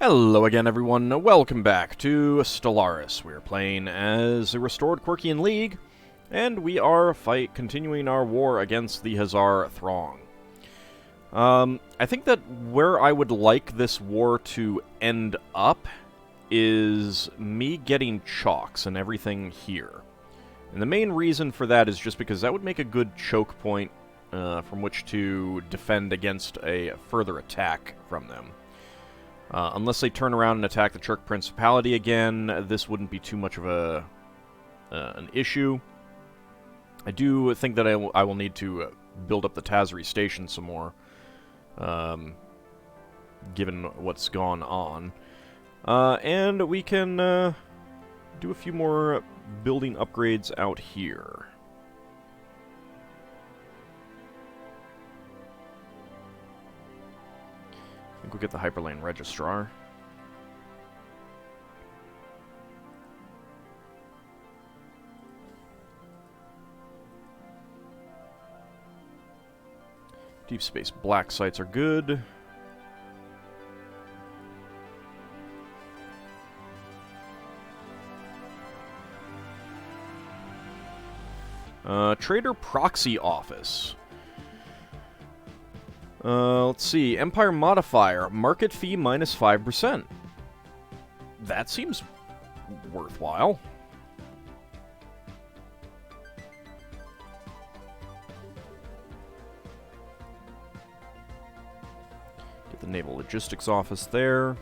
Hello again, everyone. Welcome back to Stellaris. We are playing as a restored Quirkian League, and we are continuing our war against the Hazar Throng. I think that where I would like this war to end up is me getting chalks and everything here. And the main reason for that is just because that would make a good choke point from which to defend against a further attack from them. Unless they turn around and attack the Churk Principality again, this wouldn't be too much of an issue. I do think that I will need to build up the Tazri station some more, given what's gone on. And we can do a few more building upgrades out here. I think we'll get the Hyperlane Registrar. Deep space black sites are good. Trader Proxy Office. Let's see. Empire Modifier. Market fee minus 5%. That seems worthwhile. Get the Naval Logistics Office there.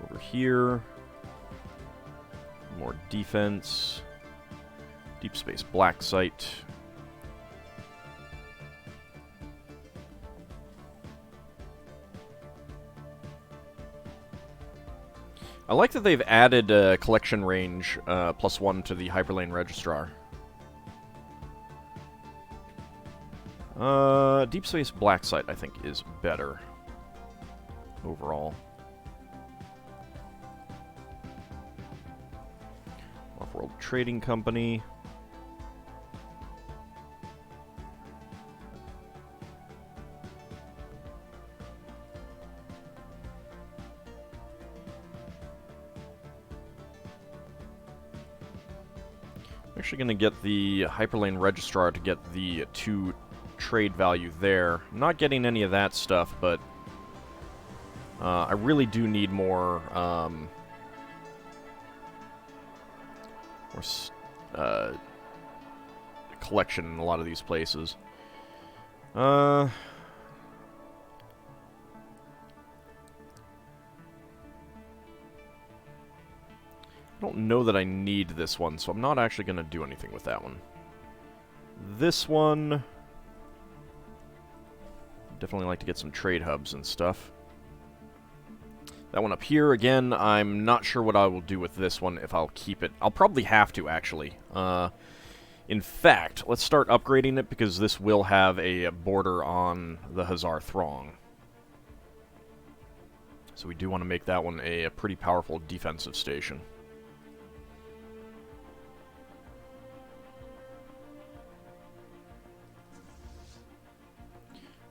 Over here. More defense. Deep space black site. I like that they've added collection range +1 to the Hyperlane Registrar. Deep Space Black Site, I think, is better overall. Off-World Trading Company. Actually going to get the Hyperlane Registrar to get the 2 trade value there. I'm not getting any of that stuff, but I really do need more collection in a lot of these places. I don't know that I need this one, so I'm not actually going to do anything with that one. This one... definitely like to get some trade hubs and stuff. That one up here, again, I'm not sure what I will do with this one, if I'll keep it. I'll probably have to, actually. In fact, let's start upgrading it, because this will have a border on the Hazar Throng. So we do want to make that one a pretty powerful defensive station.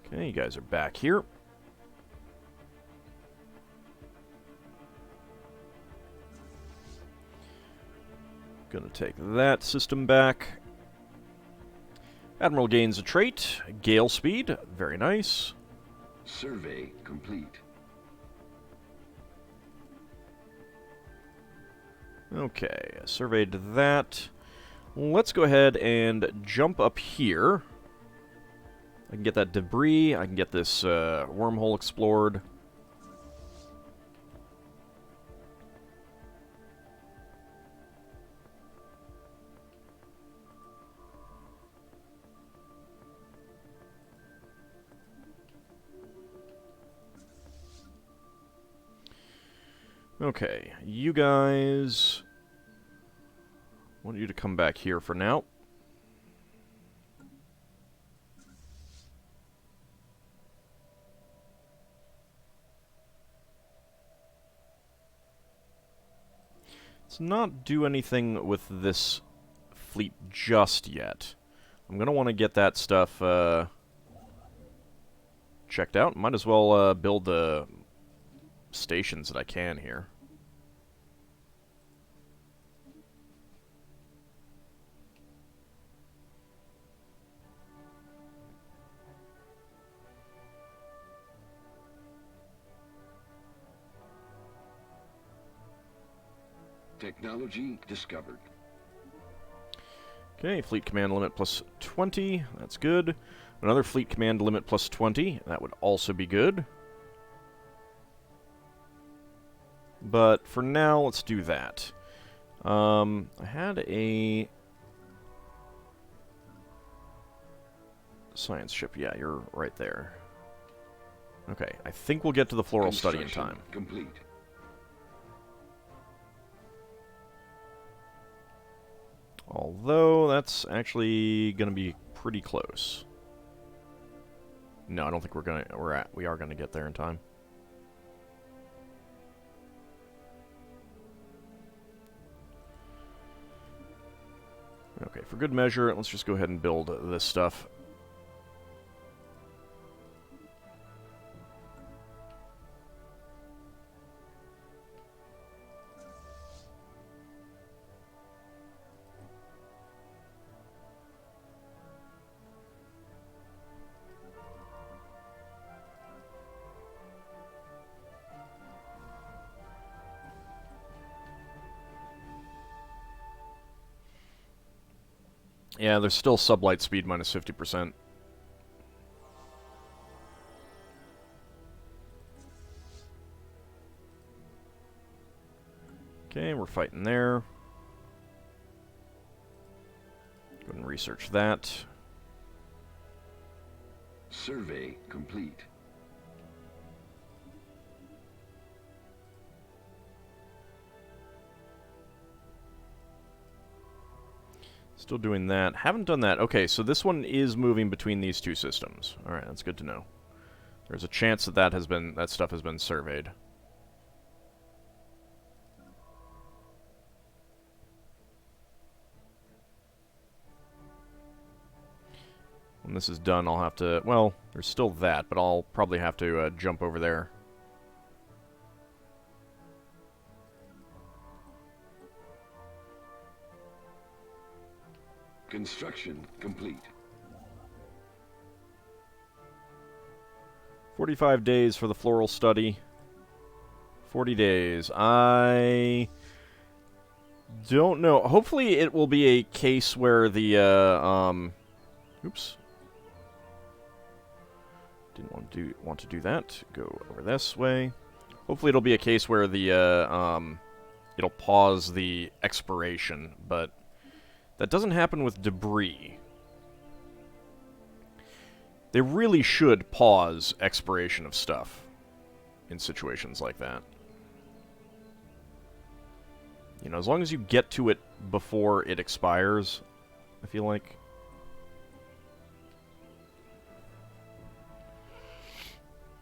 Okay, you guys are back here. Gonna take that system back. Admiral gains a trait. Gale speed. Very nice. Survey complete. Okay, surveyed that. Let's go ahead and jump up here. I can get that debris, I can get this wormhole explored. Okay, you guys... I want you to come back here for now. Let's not do anything with this fleet just yet. I'm going to want to get that stuff checked out. Might as well build the stations that I can here. Technology discovered. Okay, fleet command limit plus 20. That's good. Another fleet command limit plus 20. That would also be good. But for now, let's do that. I had a science ship. Yeah, you're right there. Okay, I think we'll get to the floral study in time. Complete. Although, that's actually going to be pretty close. No, I don't think we are going to get there in time. Okay, for good measure, let's just go ahead and build this stuff. Yeah, there's still sublight speed minus 50%. Okay, we're fighting there. Go ahead and research that. Survey complete. Still doing that. Haven't done that. Okay, so this one is moving between these two systems. Alright, that's good to know. There's a chance that that stuff has been surveyed. When this is done, I'll have to... Well, there's still that, but I'll probably have to jump over there. Construction complete. 45 days for the floral study. 40 days. I don't know. Hopefully it will be a case where the, oops. Didn't want to do that. Go over this way. Hopefully it'll be a case where the, it'll pause the expiration, but that doesn't happen with debris. They really should pause expiration of stuff in situations like that. You know, as long as you get to it before it expires, I feel like.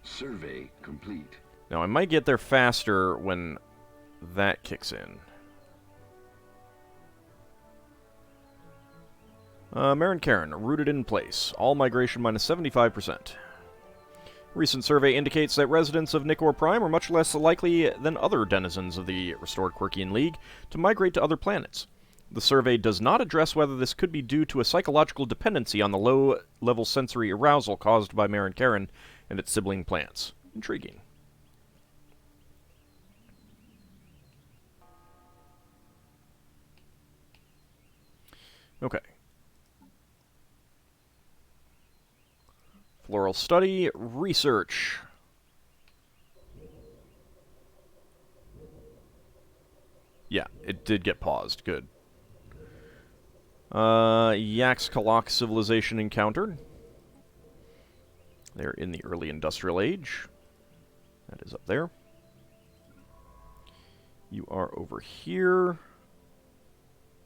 Survey complete. Now, I might get there faster when that kicks in. Marin Karen, rooted in place. All migration minus 75%. Recent survey indicates that residents of Nikor Prime are much less likely than other denizens of the restored Quirkian League to migrate to other planets. The survey does not address whether this could be due to a psychological dependency on the low-level sensory arousal caused by Marin Karen and its sibling planets. Intriguing. Okay. Floral study, research. Yeah, it did get paused. Good. Yaxkalak civilization encountered. They're in the early industrial age. That is up there. You are over here.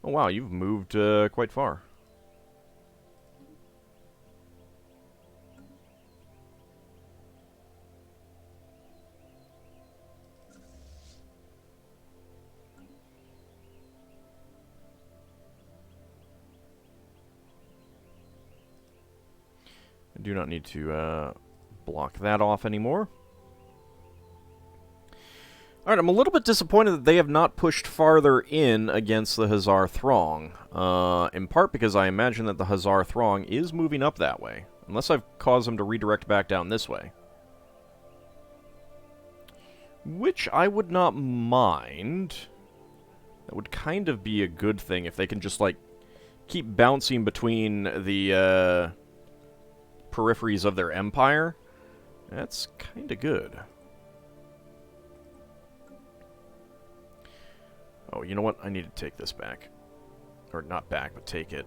Oh wow, you've moved quite far. I do not need to block that off anymore. Alright, I'm a little bit disappointed that they have not pushed farther in against the Hazar Throng. In part because I imagine that the Hazar Throng is moving up that way. Unless I've caused them to redirect back down this way. Which I would not mind. That would kind of be a good thing if they can just, like, keep bouncing between the peripheries of their empire. That's kind of good. Oh, you know what? I need to take this back. Or not back, but take it.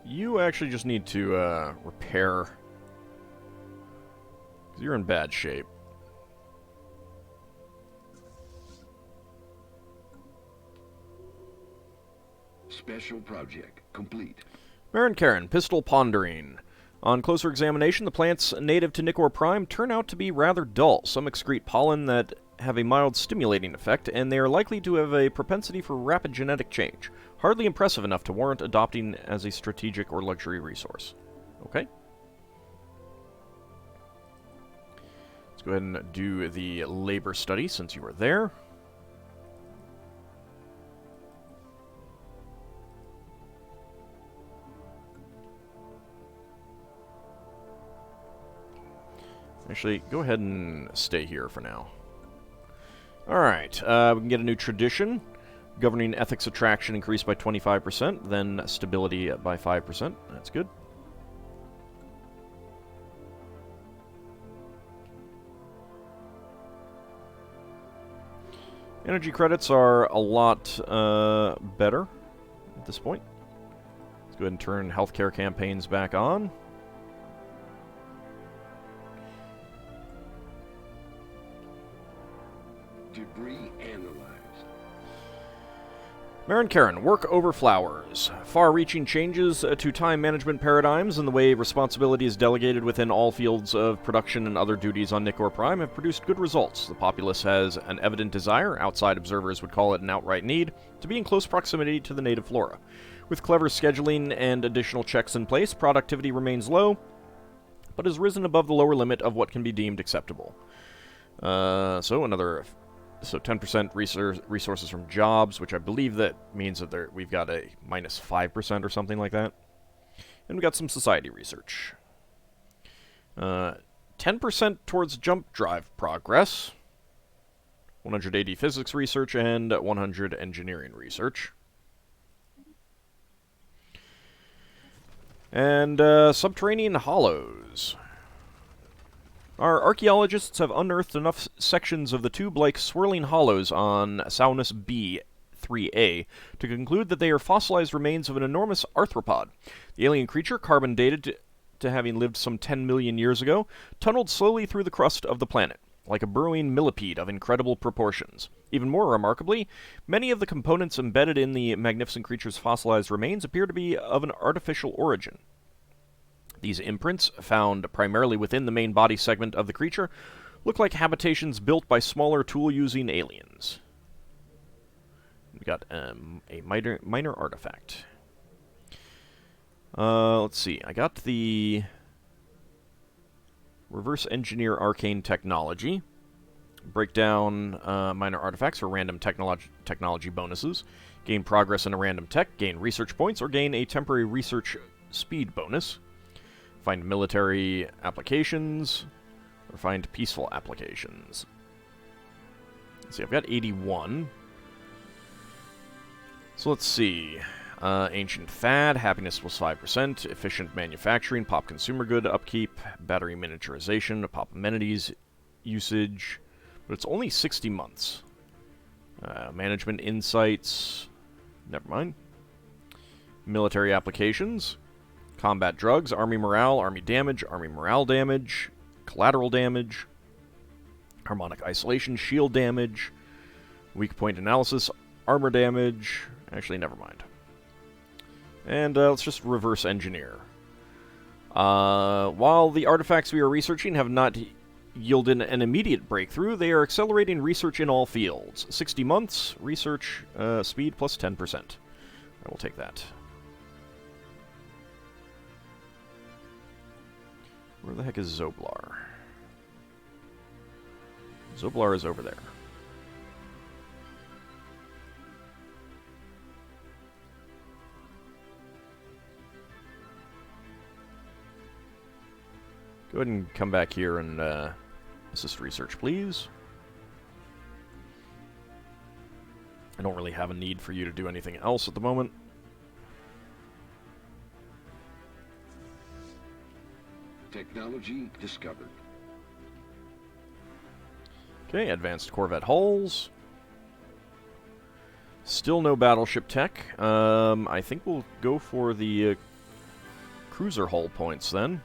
You actually just need to repair. 'Cause you're in bad shape. Special project complete. Marin Karen, Pistol Pondering. On closer examination, the plants native to Nicor Prime turn out to be rather dull. Some excrete pollen that have a mild stimulating effect, and they are likely to have a propensity for rapid genetic change. Hardly impressive enough to warrant adopting as a strategic or luxury resource. Okay. Let's go ahead and do the labor study since you were there. Actually, go ahead and stay here for now. Alright, we can get a new tradition. Governing ethics attraction increased by 25%, then stability by 5%. That's good. Energy credits are a lot better at this point. Let's go ahead and turn healthcare campaigns back on. Debris analyzed. Marin Karen, work over flowers. Far-reaching changes to time management paradigms and the way responsibility is delegated within all fields of production and other duties on Nicor Prime have produced good results. The populace has an evident desire, outside observers would call it an outright need, to be in close proximity to the native flora. With clever scheduling and additional checks in place, productivity remains low, but has risen above the lower limit of what can be deemed acceptable. So 10% resources from jobs, which I believe that means that we've got a minus 5% or something like that. And we got some society research. 10% towards jump drive progress. 180 physics research and 100 engineering research. And subterranean hollows. Our archaeologists have unearthed enough sections of the tube-like swirling hollows on Saunus B3A to conclude that they are fossilized remains of an enormous arthropod. The alien creature, carbon dated to having lived some 10 million years ago, tunneled slowly through the crust of the planet, like a burrowing millipede of incredible proportions. Even more remarkably, many of the components embedded in the magnificent creature's fossilized remains appear to be of an artificial origin. These imprints, found primarily within the main body segment of the creature, look like habitations built by smaller tool-using aliens. We got a minor artifact. Let's see. I got the reverse engineer arcane technology. Break down minor artifacts for random technology bonuses. Gain progress in a random tech, gain research points, or gain a temporary research speed bonus. Find military applications, or find peaceful applications. Let's see, I've got 81. So let's see. Ancient Fad, happiness was 5%, efficient manufacturing, pop consumer good upkeep, battery miniaturization, pop amenities usage, but it's only 60 months. Management insights, never mind. Military applications. Combat drugs, army morale damage, collateral damage, Harmonic isolation, shield damage, weak point analysis, armor damage. Actually, never mind. And let's just reverse engineer. While the artifacts we are researching have not yielded an immediate breakthrough, they are accelerating research in all fields. 60 months, research speed plus 10%. I will take that. Where the heck is Zoblar? Zoblar is over there. Go ahead and come back here and assist research, please. I don't really have a need for you to do anything else at the moment. Technology discovered. Okay, advanced Corvette hulls. Still no battleship tech. I think we'll go for the cruiser hull points then.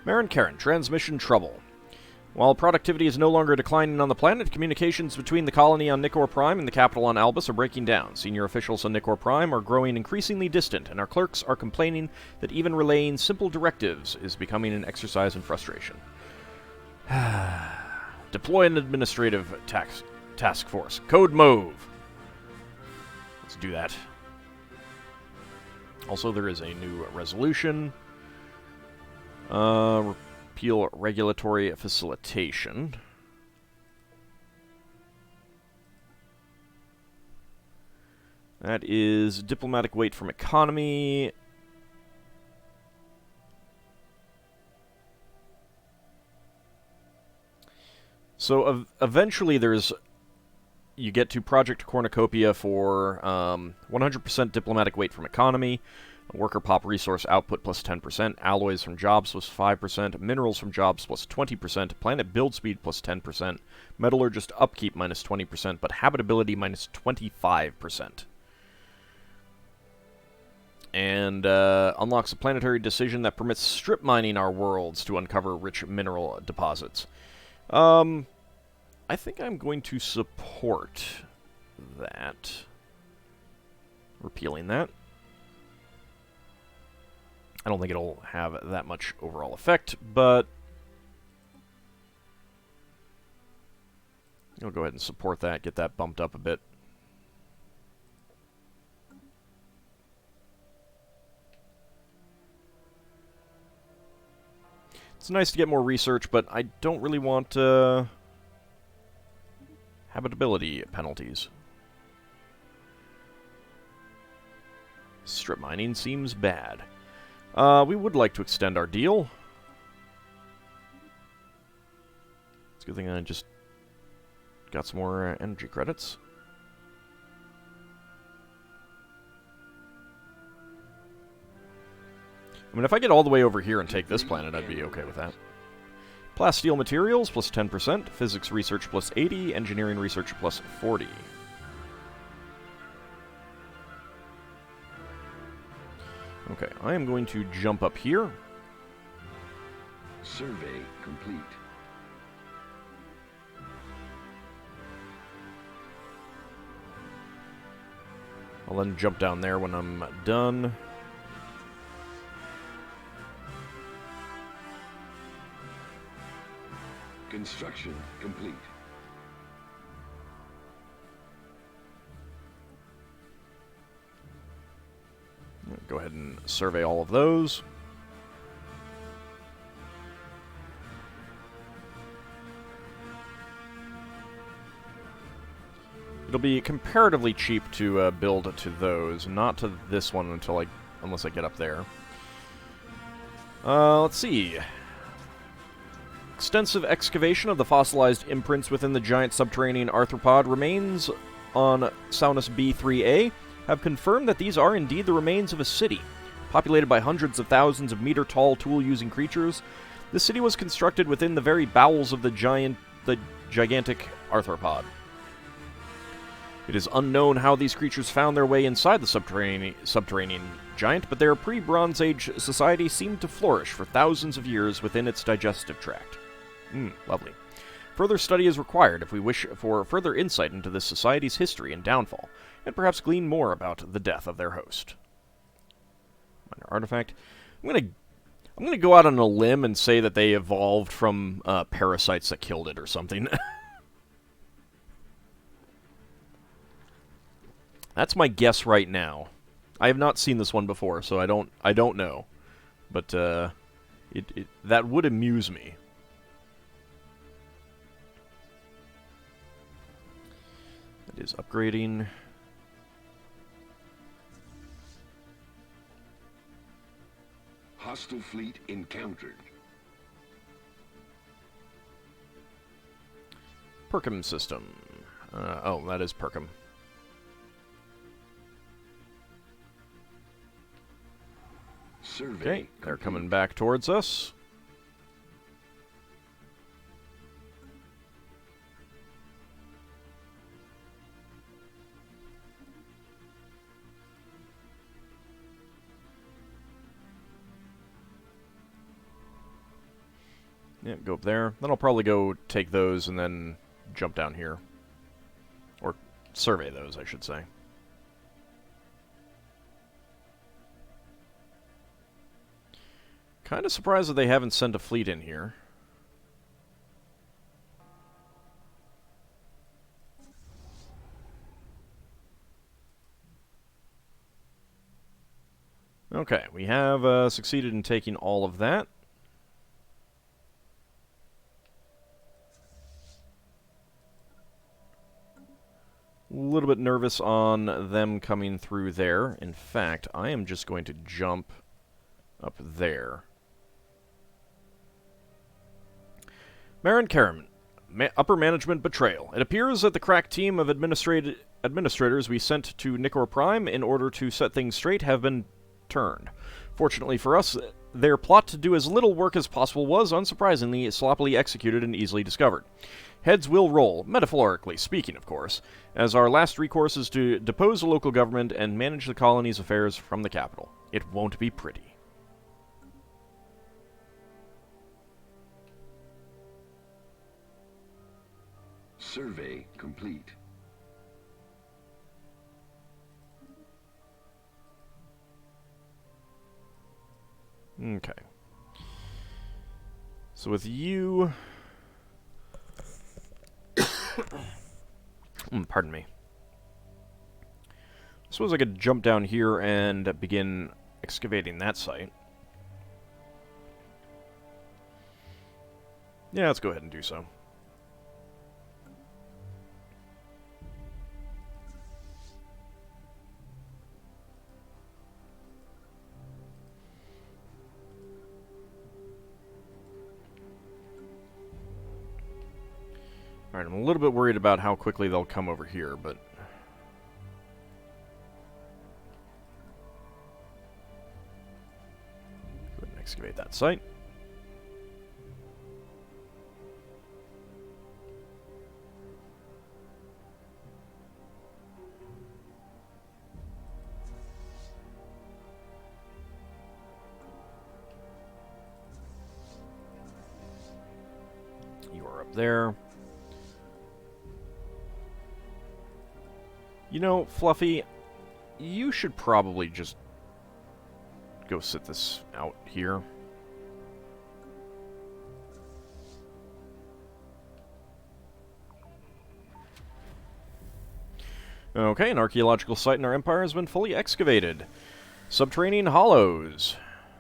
Marin Karen, transmission trouble. While productivity is no longer declining on the planet, communications between the colony on Nicor Prime and the capital on Albus are breaking down. Senior officials on Nicor Prime are growing increasingly distant, and our clerks are complaining that even relaying simple directives is becoming an exercise in frustration. Deploy an administrative task force. Code move. Let's do that. Also, there is a new resolution. Repeal regulatory facilitation. That is diplomatic weight from economy. So eventually you get to Project Cornucopia for 100% diplomatic weight from economy. Worker pop resource output plus 10%, alloys from jobs plus 5%, minerals from jobs plus 20%, planet build speed plus 10%, metallurgist upkeep minus 20%, but habitability minus 25%. And unlocks a planetary decision that permits strip mining our worlds to uncover rich mineral deposits. I think I'm going to support that. Repealing that. I don't think it'll have that much overall effect, but I'll go ahead and support that, get that bumped up a bit. It's nice to get more research, but I don't really want habitability penalties. Strip mining seems bad. We would like to extend our deal. It's a good thing I just got some more energy credits. I mean, if I get all the way over here and take this planet, I'd be okay with that. Plasteel materials plus 10%, physics research plus 80, engineering research plus 40. Okay, I am going to jump up here. Survey complete. I'll then jump down there when I'm done. Construction complete. Go ahead and survey all of those. It'll be comparatively cheap to build to those, not to this one unless I get up there. Let's see. Extensive excavation of the fossilized imprints within the giant subterranean arthropod remains on Saunus B3A have confirmed that these are indeed the remains of a city, populated by hundreds of thousands of meter-tall tool-using creatures. The city was constructed within the very bowels of the gigantic arthropod. It is unknown how these creatures found their way inside the subterranean giant, but their pre-Bronze Age society seemed to flourish for thousands of years within its digestive tract. Lovely. Further study is required if we wish for further insight into this society's history and downfall, and perhaps glean more about the death of their host. Minor artifact. I'm gonna go out on a limb and say that they evolved from parasites that killed it or something. That's my guess right now. I have not seen this one before, so I don't know. But that would amuse me. That is upgrading. Hostile fleet encountered. Perkham system. Oh, that is Perkham. Survey Okay, they're complete. coming back towards us. Yeah, go up there. Then I'll probably go take those and then jump down here. Or survey those, I should say. Kind of surprised that they haven't sent a fleet in here. Okay, we have succeeded in taking all of that. A little bit nervous on them coming through there. In fact, I am just going to jump up there. Marin Karen, upper management betrayal. It appears that the crack team of administrators we sent to Nicor Prime in order to set things straight have been turned. Fortunately for us, their plot to do as little work as possible was, unsurprisingly, sloppily executed and easily discovered. Heads will roll, metaphorically speaking, of course, as our last recourse is to depose the local government and manage the colony's affairs from the capital. It won't be pretty. Survey complete. Okay. So with you... pardon me. I suppose I could jump down here and begin excavating that site. Yeah, let's go ahead and do so. Alright, I'm a little bit worried about how quickly they'll come over here, but... go ahead and excavate that site. You are up there. You know, Fluffy, you should probably just go sit this out here. Okay, an archaeological site in our empire has been fully excavated. Subterranean hollows.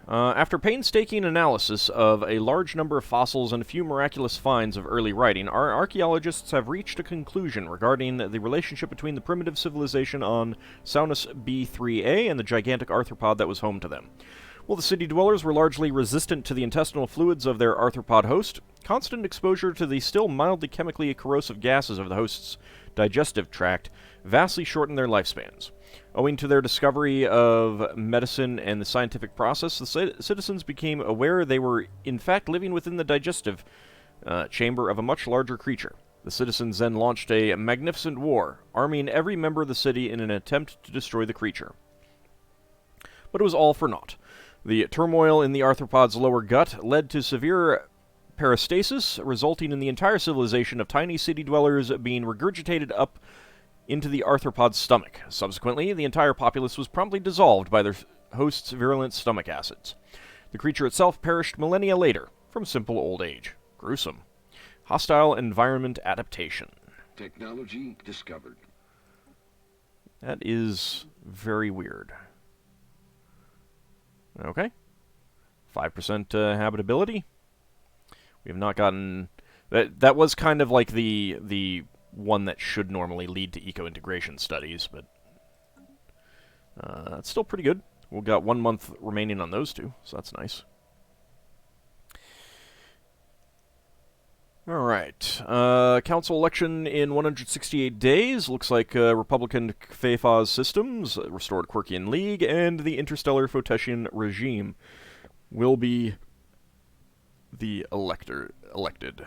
After painstaking analysis of a large number of fossils and a few miraculous finds of early writing, our archaeologists have reached a conclusion regarding the relationship between the primitive civilization on Saunus B3A and the gigantic arthropod that was home to them. While the city dwellers were largely resistant to the intestinal fluids of their arthropod host, constant exposure to the still mildly chemically corrosive gases of the host's digestive tract vastly shortened their lifespans. Owing to their discovery of medicine and the scientific process, the citizens became aware they were in fact living within the digestive chamber of a much larger creature. The citizens then launched a magnificent war, arming every member of the city in an attempt to destroy the creature. But it was all for naught. The turmoil in the arthropod's lower gut led to severe peristasis, resulting in the entire civilization of tiny city dwellers being regurgitated up into the arthropod's stomach. Subsequently, the entire populace was promptly dissolved by their host's virulent stomach acids. The creature itself perished millennia later, from simple old age. Gruesome. Hostile environment adaptation. Technology discovered. That is very weird. Okay. 5% habitability. We have not gotten... That was kind of like the one that should normally lead to eco-integration studies, but... that's still pretty good. We've got 1 month remaining on those two, so that's nice. Alright. Council election in 168 days. Looks like Republican Kfeifaz systems, restored Quirkian League, and the interstellar Photetian regime will be the elected.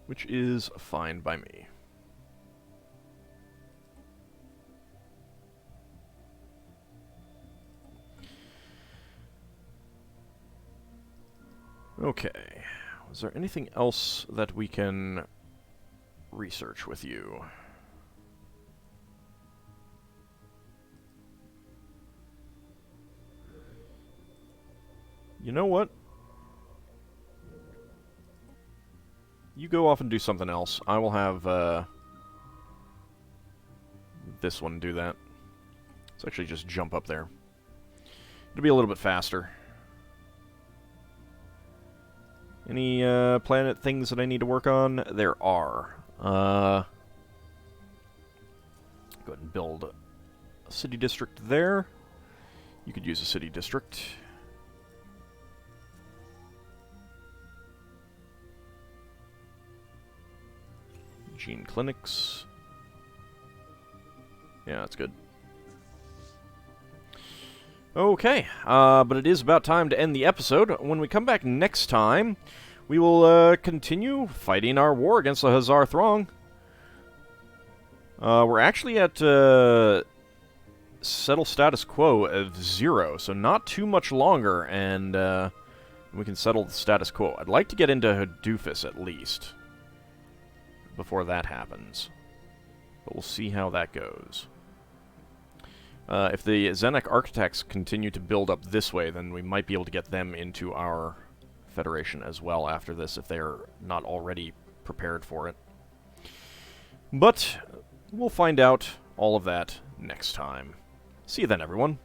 Which is fine by me. Okay. Is there anything else that we can research with you? You know what? You go off and do something else. I will have this one do that. Let's actually just jump up there. It'll be a little bit faster. Any planet things that I need to work on? There are. Go ahead and build a city district there. You could use a city district. Gene clinics. Yeah, that's good. Okay, but it is about time to end the episode. When we come back next time, we will continue fighting our war against the Hazar Throng. We're actually at settle status quo of 0, so not too much longer, and we can settle the status quo. I'd like to get into Hadoofus at least before that happens, but we'll see how that goes. If the Zenek architects continue to build up this way, then we might be able to get them into our Federation as well after this, if they're not already prepared for it. But we'll find out all of that next time. See you then, everyone.